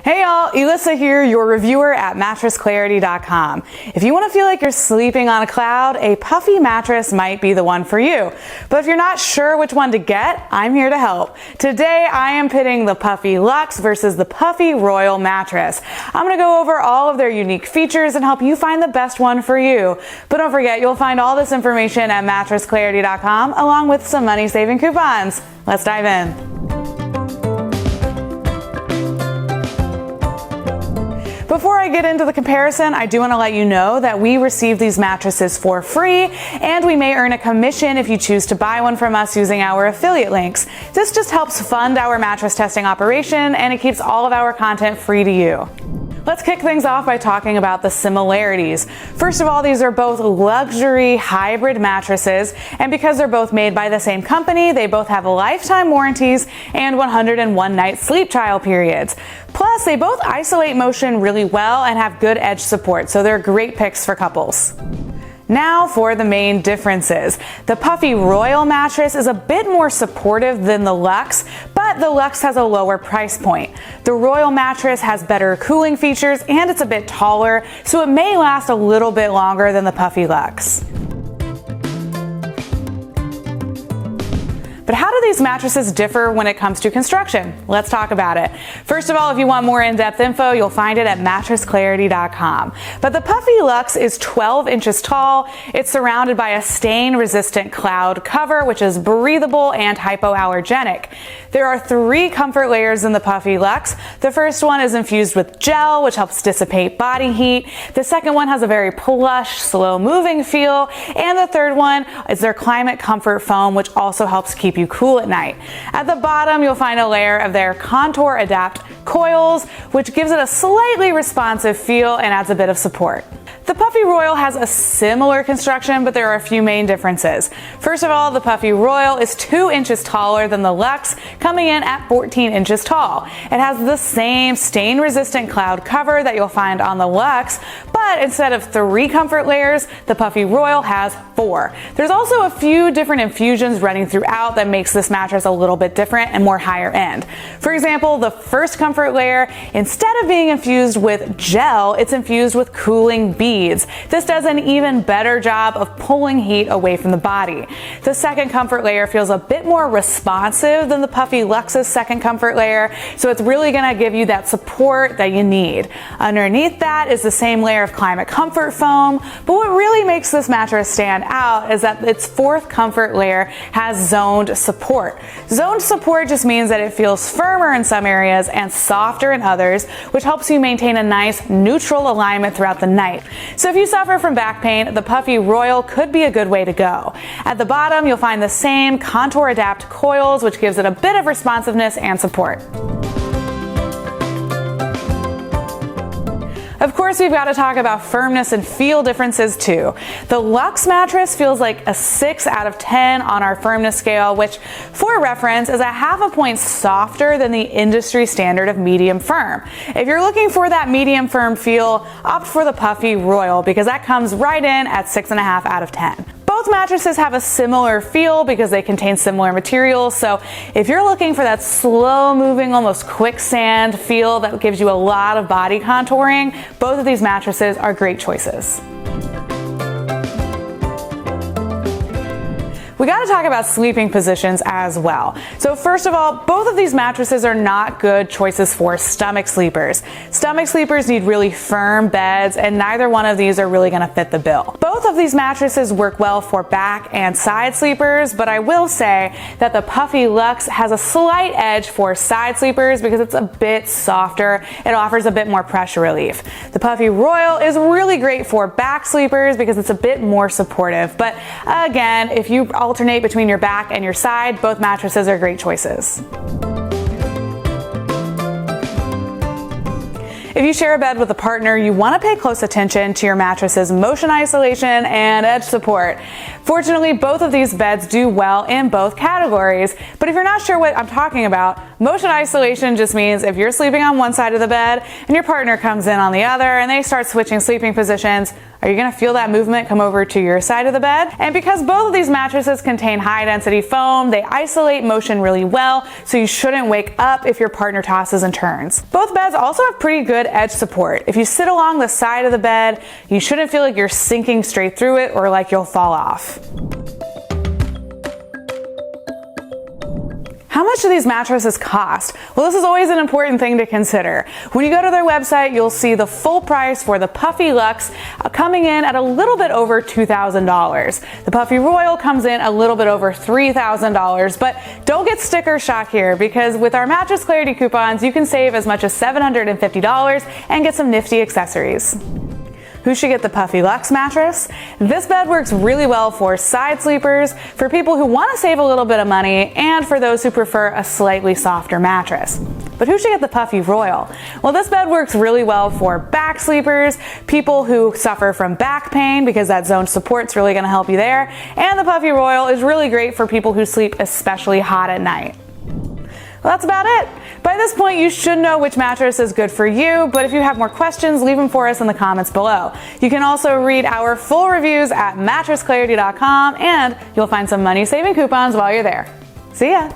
Hey y'all, Elissa here, your reviewer at mattressclarity.com. If you want to feel like you're sleeping on a cloud, a Puffy mattress might be the one for you. But if you're not sure which one to get, I'm here to help. Today I am pitting the Puffy Lux versus the Puffy Royal mattress. I'm going to go over all of their unique features and help you find the best one for you. But don't forget, you'll find all this information at mattressclarity.com along with some money-saving coupons. Let's dive in. Before I get into the comparison, I do want to let you know that we receive these mattresses for free, and we may earn a commission if you choose to buy one from us using our affiliate links. This just helps fund our mattress testing operation, and it keeps all of our content free to you. Let's kick things off by talking about the similarities. First of all, these are both luxury hybrid mattresses, and because they're both made by the same company, they both have lifetime warranties and 101 night sleep trial periods. Plus, they both isolate motion really well and have good edge support, so they're great picks for couples. Now for the main differences. The Puffy Royal mattress is a bit more supportive than the Lux, but the Lux has a lower price point. The Royal mattress has better cooling features and it's a bit taller, so it may last a little bit longer than the Puffy Lux. But how do these mattresses differ when it comes to construction? Let's talk about it. First of all, if you want more in-depth info, you'll find it at mattressclarity.com. But the Puffy Lux is 12 inches tall. It's surrounded by a stain-resistant cloud cover, which is breathable and hypoallergenic. There are 3 comfort layers in the Puffy Lux. The first one is infused with gel, which helps dissipate body heat. The second one has a very plush, slow-moving feel. And the third one is their climate comfort foam, which also helps keep you cool at night. At the bottom, you'll find a layer of their Contour Adapt coils, which gives it a slightly responsive feel and adds a bit of support. The Puffy Royal has a similar construction, but there are a few main differences. First of all, the Puffy Royal is 2 inches taller than the Lux, coming in at 14 inches tall. It has the same stain-resistant cloud cover that you'll find on the Lux, but instead of 3 comfort layers, the Puffy Royal has 4. There's also a few different infusions running throughout that makes this mattress a little bit different and more higher end. For example, the first comfort layer, instead of being infused with gel, it's infused with cooling beads. This does an even better job of pulling heat away from the body. The second comfort layer feels a bit more responsive than the Puffy Lux's second comfort layer, so it's really going to give you that support that you need. Underneath that is the same layer of climate comfort foam, but what really makes this mattress stand out is that its fourth comfort layer has zoned support. Zoned support just means that it feels firmer in some areas and softer in others, which helps you maintain a nice neutral alignment throughout the night. So if you suffer from back pain, the Puffy Royal could be a good way to go. At the bottom, you'll find the same Contour Adapt coils, which gives it a bit of responsiveness and support. Of course, we've got to talk about firmness and feel differences too. The Lux mattress feels like a 6 out of 10 on our firmness scale, which for reference is a half a point softer than the industry standard of medium firm. If you're looking for that medium firm feel, opt for the Puffy Royal because that comes right in at 6.5 out of 10. Both mattresses have a similar feel because they contain similar materials, so if you're looking for that slow-moving, almost quicksand feel that gives you a lot of body contouring, both of these mattresses are great choices. We got to talk about sleeping positions as well. So first of all, both of these mattresses are not good choices for stomach sleepers. Stomach sleepers need really firm beds, and neither one of these are really going to fit the bill. Both of these mattresses work well for back and side sleepers, but I will say that the Puffy Lux has a slight edge for side sleepers because it's a bit softer. It offers a bit more pressure relief. The Puffy Royal is really great for back sleepers because it's a bit more supportive. But again, if you alternate between your back and your side, both mattresses are great choices. If you share a bed with a partner, you want to pay close attention to your mattress's motion isolation and edge support. Fortunately, both of these beds do well in both categories, but if you're not sure what I'm talking about, Motion isolation just means if you're sleeping on one side of the bed and your partner comes in on the other and they start switching sleeping positions, are you going to feel that movement come over to your side of the bed? And because both of these mattresses contain high density foam, they isolate motion really well, so you shouldn't wake up if your partner tosses and turns. Both beds also have pretty good edge support. If you sit along the side of the bed, you shouldn't feel like you're sinking straight through it or like you'll fall off. How much do these mattresses cost? Well, this is always an important thing to consider. When you go to their website, you'll see the full price for the Puffy Lux coming in at a little bit over $2,000. The Puffy Royal comes in a little bit over $3,000, but don't get sticker shock here because with our Mattress Clarity coupons, you can save as much as $750 and get some nifty accessories. Who should get the Puffy Lux mattress? This bed works really well for side sleepers, for people who want to save a little bit of money, and for those who prefer a slightly softer mattress. But who should get the Puffy Royal? Well, this bed works really well for back sleepers, people who suffer from back pain because that zone support's really going to help you there, and the Puffy Royal is really great for people who sleep especially hot at night. Well, that's about it. By this point, you should know which mattress is good for you, but if you have more questions, leave them for us in the comments below. You can also read our full reviews at mattressclarity.com, and you'll find some money-saving coupons while you're there. See ya!